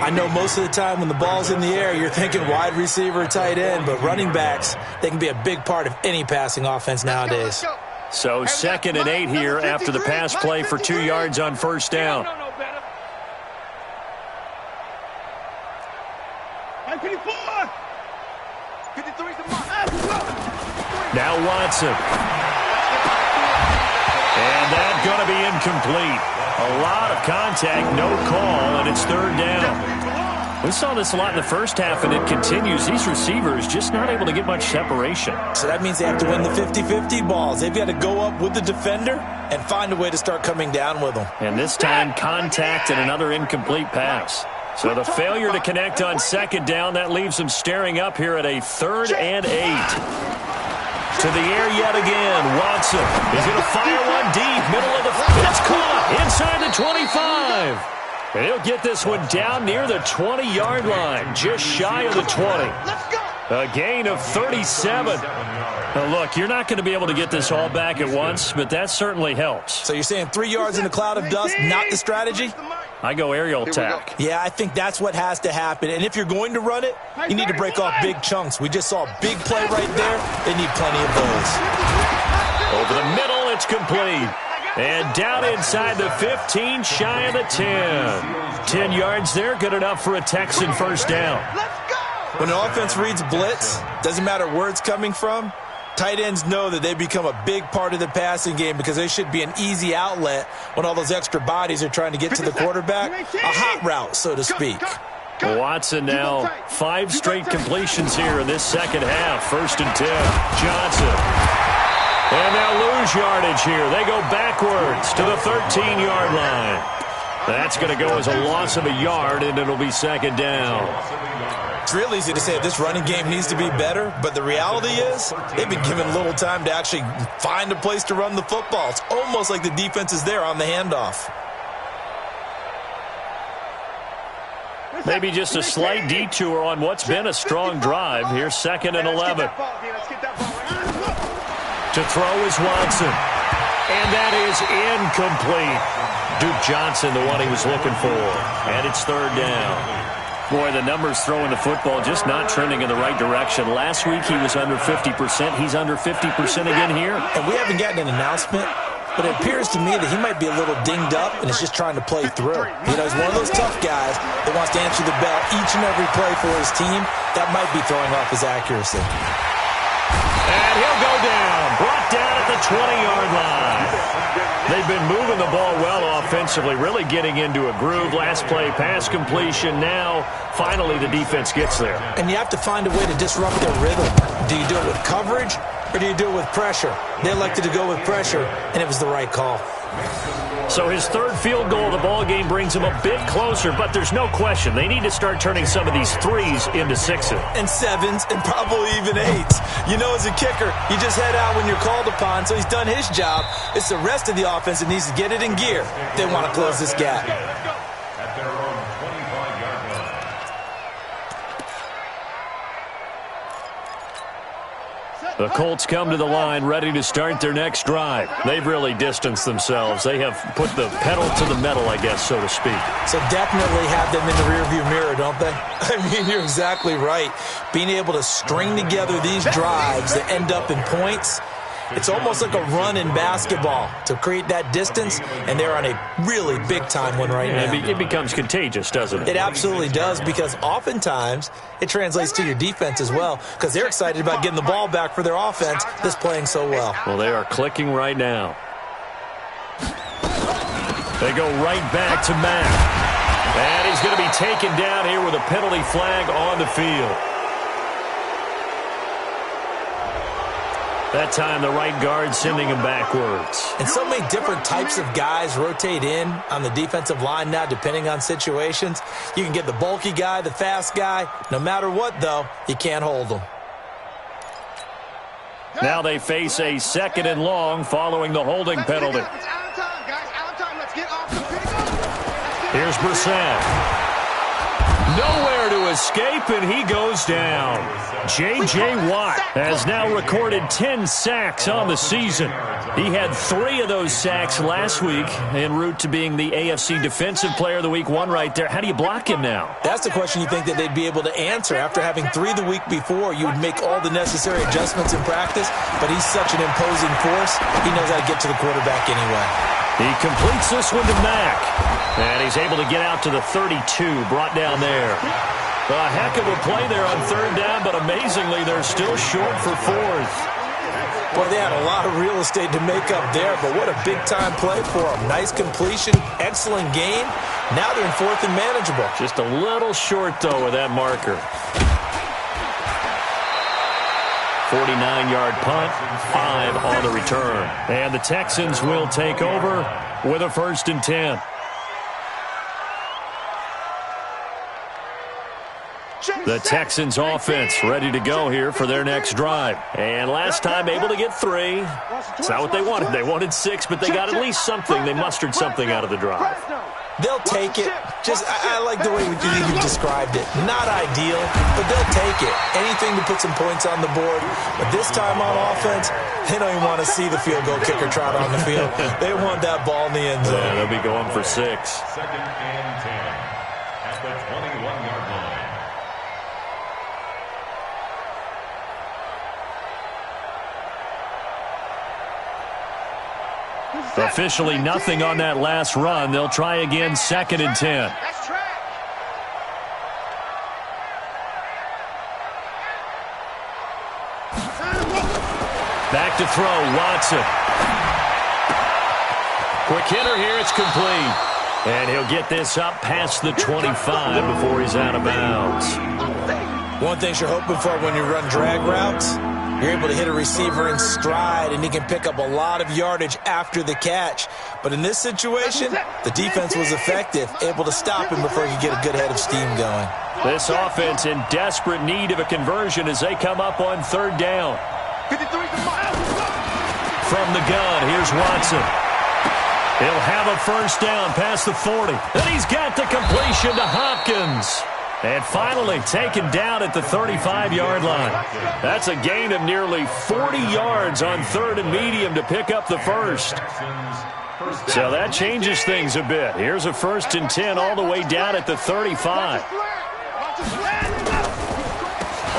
I know most of the time when the ball's in the air, you're thinking wide receiver, tight end, but running backs, they can be a big part of any passing offense nowadays. So 2nd and 8 here after the pass play for 2 yards on 1st down. Now Watson. And that's going to be incomplete. A lot of contact, no call, and it's 3rd down. We saw this a lot in the first half, and it continues. These receivers just not able to get much separation. So that means they have to win the 50-50 balls. They've got to go up with the defender and find a way to start coming down with them. And this time, contact and another incomplete pass. So the failure to connect on 2nd down, that leaves them staring up here at a 3rd and 8. To the air yet again. Watson is going to fire one deep. Middle of the field. It's caught inside the 25. And he'll get this one down near the 20-yard line. Just shy of the 20. A gain of 37. Now, look, you're not going to be able to get this all back at once, but that certainly helps. So you're saying 3 yards in a cloud of dust, not the strategy? I go aerial attack. Yeah, I think that's what has to happen. And if you're going to run it, you need to break off big chunks. We just saw a big play right there. They need plenty of those. Over the middle, it's complete. And down inside the 15, shy of the 10. 10 yards there, good enough for a Texan 1st down. When an offense reads blitz, doesn't matter where it's coming from, tight ends know that they become a big part of the passing game because they should be an easy outlet when all those extra bodies are trying to get to the quarterback. A hot route, so to speak. Watson now 5 straight completions here in this 2nd half. 1st and 10. Johnson. And they'll lose yardage here. They go backwards to the 13-yard line. That's going to go as a loss of a yard, and it'll be 2nd down. It's real easy to say this running game needs to be better, but the reality is they've been given little time to actually find a place to run the football. It's almost like the defense is there on the handoff. Maybe just a slight detour on what's been a strong drive. Here's 2nd and 11. To throw is Watson. And that is incomplete. Duke Johnson, the one he was looking for. And it's 3rd down. Boy, the numbers throwing the football just not trending in the right direction. Last week he was under 50%. He's under 50% again here. And we haven't gotten an announcement, but it appears to me that he might be a little dinged up and is just trying to play through. You know, he's one of those tough guys that wants to answer the bell each and every play for his team. That might be throwing off his accuracy. And he'll go down. Brought down at the 20-yard line. They've been moving the ball well offensively, really getting into a groove. Last play, pass completion. Now, finally, the defense gets there. And you have to find a way to disrupt their rhythm. Do you do it with coverage, or do you do it with pressure? They elected to go with pressure, and it was the right call. So his third field goal of the ball game brings him a bit closer, but there's no question they need to start turning some of these threes into sixes. And sevens, and probably even eights. You know, as a kicker, you just head out when you're called upon, so he's done his job. It's the rest of the offense that needs to get it in gear if they want to close this gap. At their own 25-yard line. The Colts come to the line ready to start their next drive. They've really distanced themselves. They have put the pedal to the metal, I guess, so to speak. So definitely have them in the rearview mirror, don't they? I mean, you're exactly right. Being able to string together these drives that end up in points, it's almost like a run in basketball to create that distance, and they're on a really big-time one right now. It becomes contagious, doesn't it? It absolutely does, because oftentimes it translates to your defense as well, because they're excited about getting the ball back for their offense that's playing so well. Well, they are clicking right now. They go right back to Mack. And he's going to be taken down here with a penalty flag on the field. That time, the right guard sending him backwards. And so many different types of guys rotate in on the defensive line now, depending on situations. You can get the bulky guy, the fast guy. No matter what, though, you can't hold them. Now they face a 2nd and long following the holding penalty. Here's Brissett. Nowhere to escape, and he goes down. J.J. Watt has now recorded 10 sacks on the season. He had 3 of those sacks last week en route to being the AFC Defensive Player of the Week 1 right there. How do you block him now? That's the question you think that they'd be able to answer. After having 3 the week before, you would make all the necessary adjustments in practice, but he's such an imposing force, he knows how to get to the quarterback anyway. He completes this one to Mack. And he's able to get out to the 32, brought down there. A heck of a play there on 3rd down, but amazingly, they're still short for 4th. Boy, they had a lot of real estate to make up there, but what a big-time play for them. Nice completion, excellent game. Now they're in 4th and manageable. Just a little short, though, with that marker. 49-yard punt, 5 on the return. And the Texans will take over with a 1st and 10. The Texans offense ready to go here for their next drive. And last time able to get 3. It's not what they wanted. They wanted 6, but they got at least something. They mustered something out of the drive. They'll take it. I like the way you described it. Not ideal, but they'll take it. Anything to put some points on the board. But this time on offense, they don't even want to see the field goal kicker trot on the field. They want that ball in the end zone. Yeah, they'll be going for 6. 2nd and 10 at the 21-yard line. Officially nothing on that last run. They'll try again, 2nd and 10. Back to throw, Watson. Quick hitter here, it's complete. And he'll get this up past the 25 before he's out of bounds. One thing you're hoping for when you run drag routes, you're able to hit a receiver in stride, and he can pick up a lot of yardage after the catch. But in this situation, the defense was effective, able to stop him before he could get a good head of steam going. This offense in desperate need of a conversion as they come up on 3rd down. From the gun, here's Watson. He'll have a 1st down past the 40. And he's got the completion to Hopkins. And finally taken down at the 35-yard line. That's a gain of nearly 40 yards on 3rd and medium to pick up the 1st. So that changes things a bit. Here's a 1st and 10 all the way down at the 35.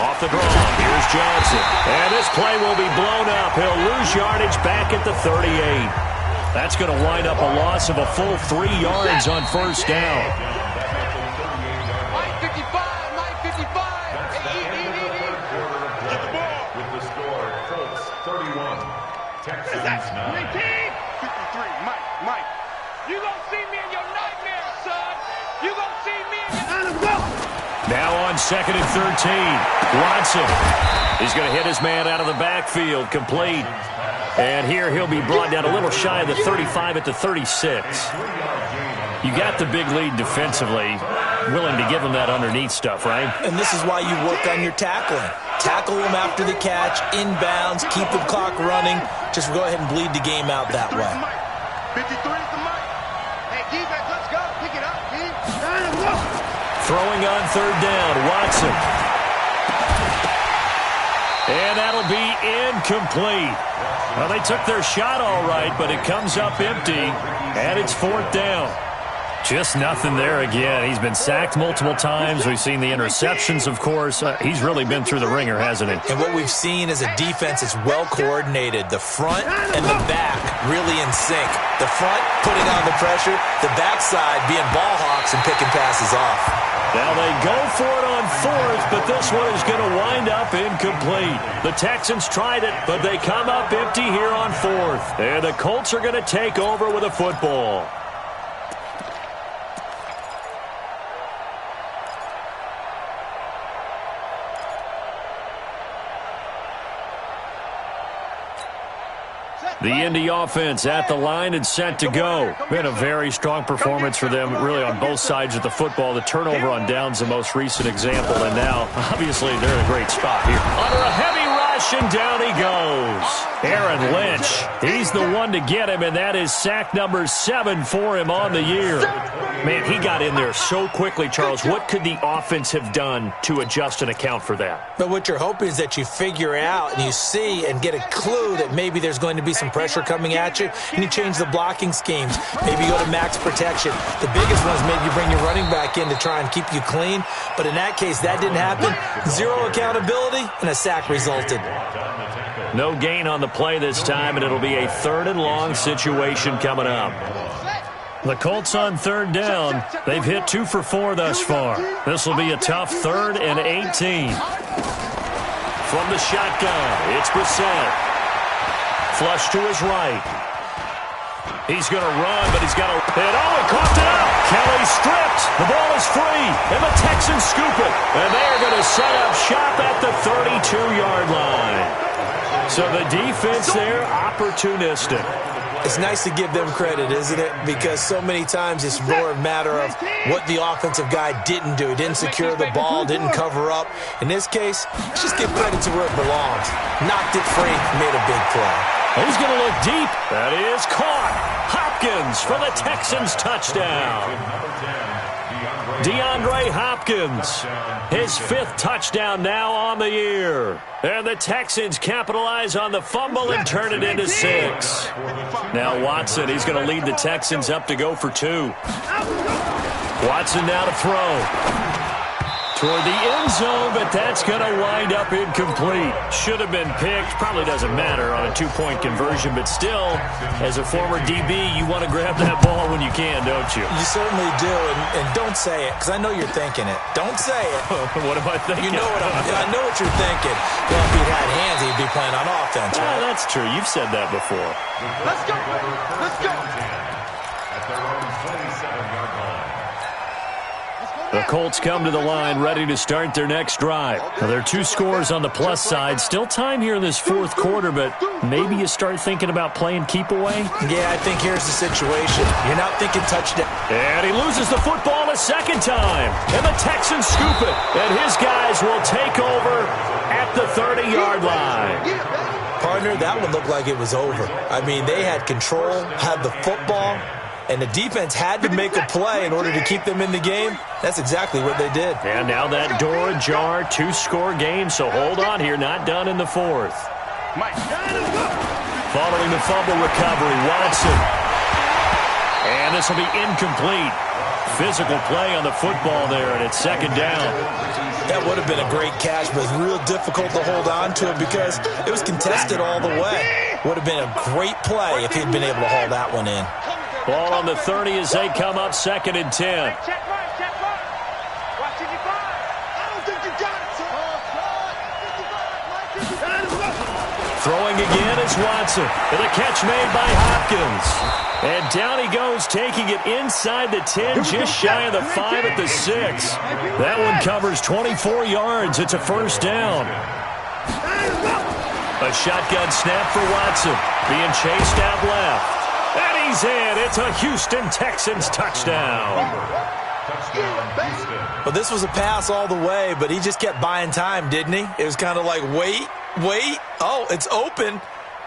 Off the draw, here's Johnson. And this play will be blown up. He'll lose yardage back at the 38. That's going to wind up a loss of a full 3 yards on 1st down. Now on 2nd and 13. Watson. He's going to hit his man out of the backfield. Complete. And here he'll be brought down a little shy of the 35 at the 36. You got the big lead defensively. Willing to give him that underneath stuff, right? And this is why you work on your tackling. Tackle them after the catch, inbounds, keep the clock running. Just go ahead and bleed the game out that way. 53 is the mic. Hey, defense, let's go. Pick it up, D. Throwing on third down, Watson. And that'll be incomplete. Well, they took their shot all right, but it comes up empty, and it's fourth down. Just nothing there again. He's been sacked multiple times. We've seen the interceptions, of course. He's really been through the ringer, hasn't he? And what we've seen is a defense that's well coordinated. The front and the back really in sync. The front putting on the pressure, the backside being ball hawks and picking passes off. Now they go for it on fourth, but this one is going to wind up incomplete. The Texans tried it, but they come up empty here on fourth. And the Colts are going to take over with a football. The Indy offense at the line and set to go. Been a very strong performance for them, really on both sides of the football. The turnover on downs the most recent example, and now, obviously, they're in a great spot here. Under a heavy rush, and down he goes. Aaron Lynch, he's the one to get him, and that is sack number 7 for him on the year. Man, he got in there so quickly, Charles. What could the offense have done to adjust and account for that? But what you're hoping is that you figure out and you see and get a clue that maybe there's going to be some pressure coming at you, and you change the blocking schemes. Maybe you go to max protection. The biggest one is maybe you bring your running back in to try and keep you clean. But in that case, that didn't happen. Zero accountability, and a sack resulted. No gain on the play this time, and it'll be a third and long situation coming up. The Colts on third down. They've hit 2 for 4 thus far. This will be a tough 3rd and 18. From the shotgun, it's Brissett. Flush to his right. He's going to run, but he's got to... And he coughed it up. Kelly stripped. The ball is free, and the Texans scoop it. And they are going to set up shop at the 32-yard line. So the defense there, opportunistic. It's nice to give them credit, isn't it? Because so many times it's more a matter of what the offensive guy didn't do. He didn't secure the ball, didn't cover up. In this case, let's just give credit to where it belongs. Knocked it free, made a big play. He's going to look deep. That is caught. Hopkins for the Texans touchdown. DeAndre Hopkins, his 5th touchdown now on the year. And the Texans capitalize on the fumble and turn it into 6. Now Watson, he's going to lead the Texans up to go for 2. Watson now to throw. Toward the end zone, but that's going to wind up incomplete. Should have been picked. Probably doesn't matter on a 2-point conversion, but still, as a former DB, you want to grab that ball when you can, don't you? You certainly do, and don't say it, because I know you're thinking it. Don't say it. What am I thinking? You know I know what you're thinking. Well, if he had hands, he'd be playing on offense, right? Yeah, that's true. You've said that before. Let's go. Let's go. At their own 27-yard line. The Colts come to the line ready to start their next drive. Now, there are 2 scores on the plus side. Still time here in this 4th quarter, but maybe you start thinking about playing keep away? Yeah, I think here's the situation. You're not thinking touchdown. And he loses the football a second time. And the Texans scoop it. And his guys will take over at the 30-yard line. Partner, that one looked like it was over. I mean, they had control, had the football, and the defense had to make a play in order to keep them in the game. That's exactly what they did. And now that door ajar, 2-score game, so hold on here, not done in the 4th. Following the fumble recovery, Watson. And this will be incomplete. Physical play on the football there, and it's 2nd down. That would have been a great catch, but it's real difficult to hold on to it because it was contested all the way. Would have been a great play if he'd been able to haul that one in. Ball on the 30 as they come up 2nd and 10. Check right. Watch 55. I don't think you got it. Throwing again is Watson. And a catch made by Hopkins. And down he goes, taking it inside the 10, just shy of the 5 at the 6. That one covers 24 yards. It's a 1st down. A shotgun snap for Watson. Being chased out left. And he's in. It's a Houston Texans touchdown. Well, this was a pass all the way, but he just kept buying time, didn't he? It was kind of like, wait. Oh, it's open.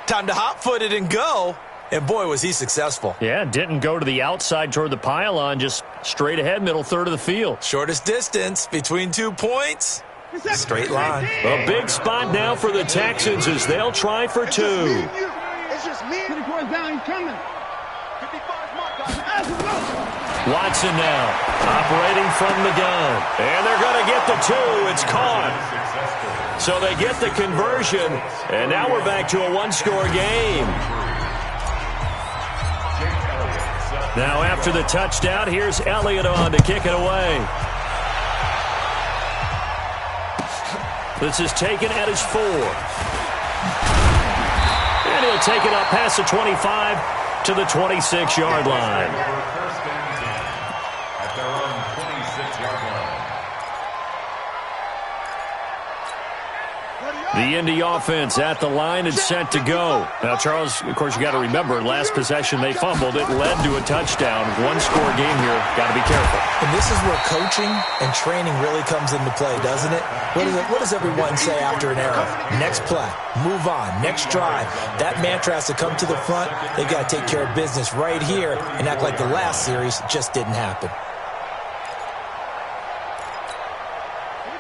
Time to hot-foot it and go. And, boy, was he successful. Yeah, didn't go to the outside toward the pylon, just straight ahead, middle third of the field. Shortest distance between 2 points. Straight line. A big spot now for the Texans as they'll try for 2. It's just me. 54's down, he's coming. 55's mark. Watson now, operating from the gun. And they're going to get the 2. It's caught. So they get the conversion, and now we're back to a one-score game. Now after the touchdown, here's Elliott on to kick it away. This is taken at his 4. And he'll take it up past the 25 to the 26-yard line. First and 10 at their own 26-yard line. The Indy offense at the line and set to go. Now, Charles, of course, you got to remember, last possession they fumbled. It led to a touchdown. One-score game here. Got to be careful. And this is where coaching and training really comes into play, doesn't it? What does everyone say after an error? Next play, move on, next drive. That mantra has to come to the front. They've got to take care of business right here and act like the last series just didn't happen.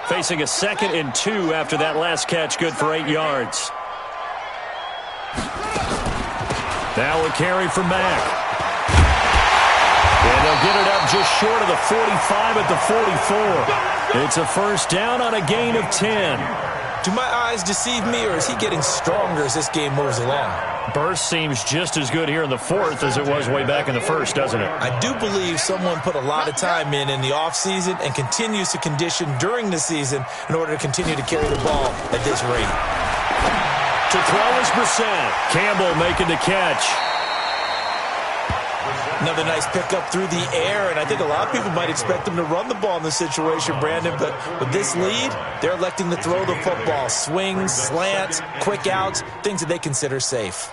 Facing a 2nd and 2 after that last catch, good for 8 yards. Now a carry for Mack. And they'll get it up just short of the 45 at the 44. It's a first down on a gain of 10. Do my eyes deceive me, or is he getting stronger as this game moves along? Burst seems just as good here in the 4th as it was way back in the 1st, doesn't it? I do believe someone put a lot of time in the offseason and continues to condition during the season in order to continue to carry the ball at this rate. To throw is Brissett. Campbell making the catch. Another nice pickup through the air, and I think a lot of people might expect them to run the ball in this situation, Brandon, but with this lead, they're electing to throw the football. Swings, slants, quick outs, things that they consider safe.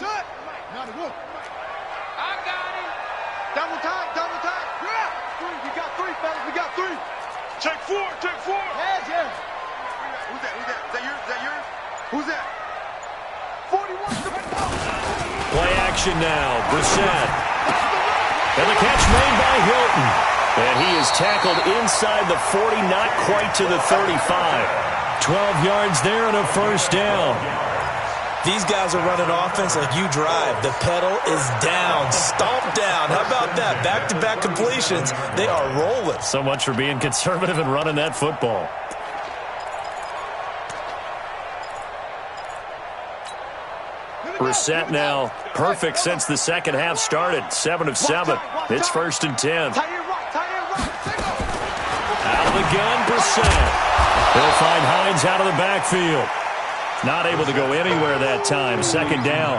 Shut! Now the whoop. I got him. Double time, double time. Yeah. 3, we got 3, fellas, we got 3. Take 4, take 4. Yeah. Who's that? Is that yours? Is that yours? Who's that? 41. Play action now. Brissett. And the catch made by Hilton. And he is tackled inside the 40, not quite to the 35. 12 yards there and a first down. These guys are running offense like you drive. The pedal is down. Stomp down. How about that? Back-to-back completions. They are rolling. So much for being conservative and running that football. Brissett now perfect since the second half started. 7 of 7. It's 1st and 10. Out of the gun, Brissett. They'll find Hines out of the backfield. Not able to go anywhere that time. 2nd down.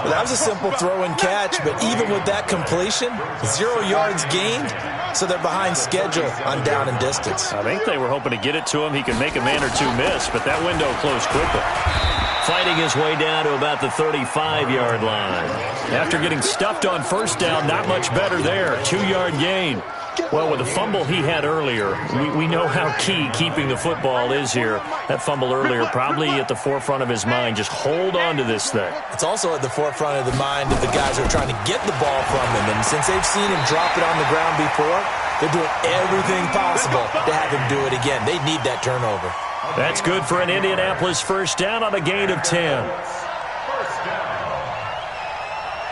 Well, that was a simple throw and catch, but even with that completion, 0 yards gained, so they're behind schedule on down and distance. I think they were hoping to get it to him. He could make a man or two miss, but that window closed quickly. Fighting his way down to about the 35-yard line. After getting stuffed on first down, not much better there. 2-yard gain. Well, with the fumble he had earlier, we know how key keeping the football is here. That fumble earlier probably at the forefront of his mind. Just hold on to this thing. It's also at the forefront of the mind of the guys who are trying to get the ball from him. And since they've seen him drop it on the ground before, they're doing everything possible to have him do it again. They need that turnover. That's good for an Indianapolis first down on a gain of 10. First down.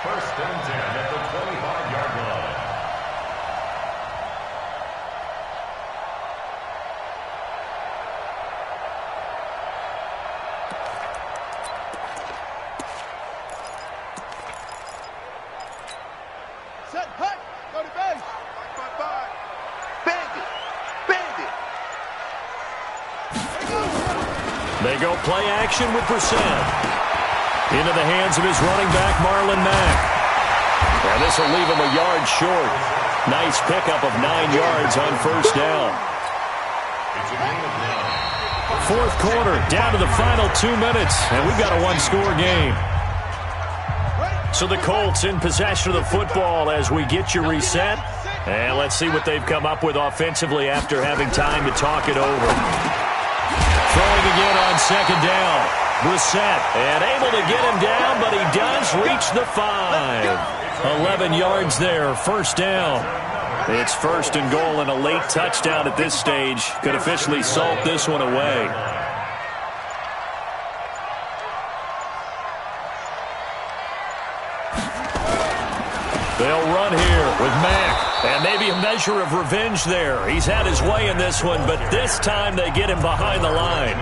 1st and 10 at the 25-yard line. Set, hut, go to base. 5. Bandit, bandit. They go play action with Brissett. Into the hands of his running back, Marlon Mack. And this will leave him a yard short. Nice pickup of 9 yards on first down. Fourth quarter, down to the final 2 minutes, and we've got a one-score game. So the Colts in possession of the football as we get you reset. And let's see what they've come up with offensively after having time to talk it over. Throwing again on second down. Brissett, and able to get him down, but he does reach the 5. 11 yards there, first down. It's first and goal, and a late touchdown at this stage could officially salt this one away. They'll run here with Mack, and maybe a measure of revenge there. He's had his way in this one, but this time they get him behind the line.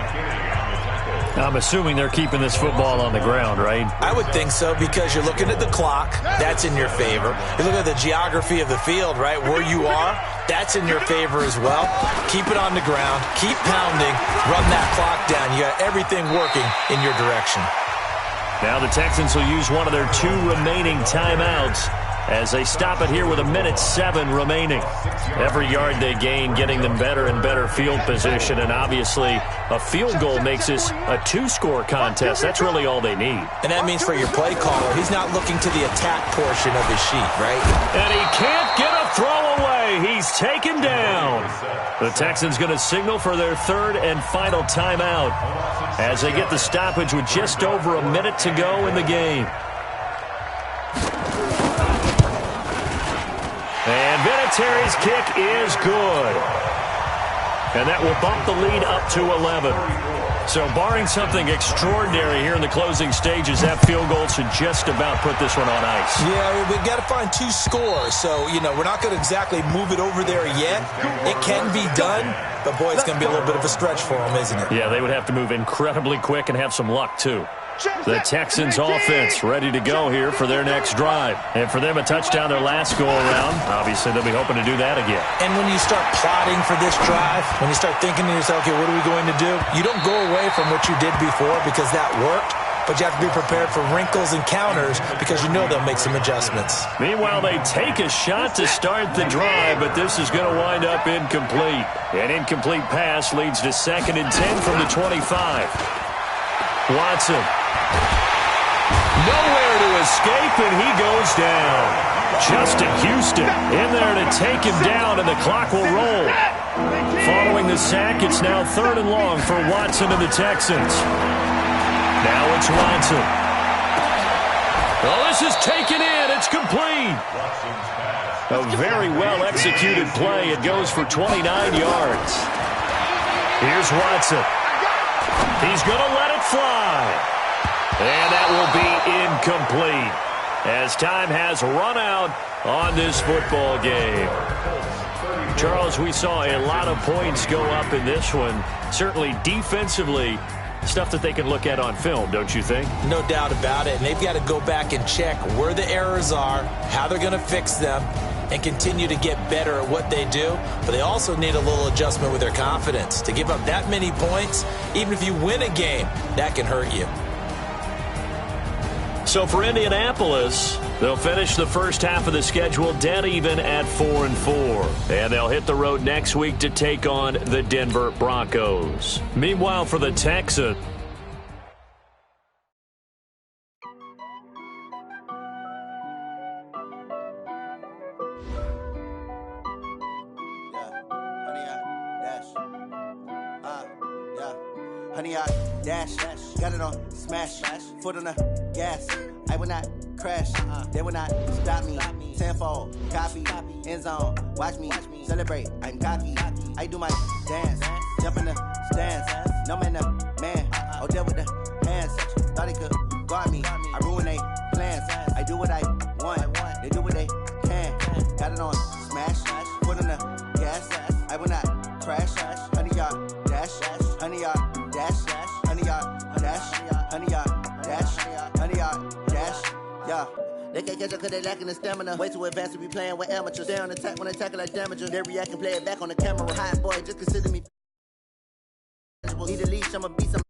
I'm assuming they're keeping this football on the ground, right? I would think so, because you're looking at the clock. That's in your favor. You look at the geography of the field, right, where you are. That's in your favor as well. Keep it on the ground. Keep pounding. Run that clock down. You got everything working in your direction. Now the Texans will use one of their 2 remaining timeouts as they stop it here with 1:07 remaining. Every yard they gain getting them better and better field position, and obviously a field goal makes this a 2-score contest. That's really all they need. And that means for your play caller, he's not looking to the attack portion of his sheet, right? And he can't get a throw away. He's taken down. The Texans going to signal for their 3rd and final timeout as they get the stoppage with just over a minute to go in the game. And Vinatieri's kick is good. And that will bump the lead up to 11. So barring something extraordinary here in the closing stages, that field goal should just about put this one on ice. Yeah, we've got to find 2 scores. So, we're not going to exactly move it over there yet. It can be done, but, boy, it's going to be a little bit of a stretch for them, isn't it? Yeah, they would have to move incredibly quick and have some luck, too. The Texans offense ready to go here for their next drive. And for them, a touchdown their last go-around. Obviously, they'll be hoping to do that again. And when you start plotting for this drive, when you start thinking to yourself, okay, what are we going to do? You don't go away from what you did before because that worked, but you have to be prepared for wrinkles and counters because you know they'll make some adjustments. Meanwhile, they take a shot to start the drive, but this is going to wind up incomplete. An incomplete pass leads to 2nd and 10 from the 25. Watson. Nowhere to escape, and he goes down. Justin Houston in there to take him down, and the clock will roll. Following the sack, it's now 3rd and long for Watson and the Texans. Now it's Watson. Oh, this is taken in. It's complete. A very well-executed play. It goes for 29 yards. Here's Watson. He's going to let it fly. And that will be incomplete as time has run out on this football game. Charles, we saw a lot of points go up in this one. Certainly defensively, stuff that they can look at on film, don't you think? No doubt about it. And they've got to go back and check where the errors are, how they're going to fix them, and continue to get better at what they do. But they also need a little adjustment with their confidence. To give up that many points, even if you win a game, that can hurt you. So for Indianapolis, they'll finish the first half of the schedule dead even at 4-4. And they'll hit the road next week to take on the Denver Broncos. Meanwhile, for the Texans, Honey, I dash, got it on smash, foot on the gas. I will not crash, they will not stop me. Tenfold, copy, end zone, watch me celebrate. I'm cocky, I do my dance, jump in the stands. No man, the man, oh, there with the hands. Thought he could guard me, I ruin they plans. I do what I want, they do what they can. Got it on smash, foot on the gas. I will not crash, honey, y'all dash, honey, y'all. Dash, honey, y'all, dash, honey, y'all, dash, honey, y'all, dash, yeah. They can't catch up cause they lacking the stamina. Way too advanced to be playing with amateurs. Stay on attack when they tackle like damagers. They react and play it back on the camera. Hot boy, just consider me. Need a leash, I'ma beat some.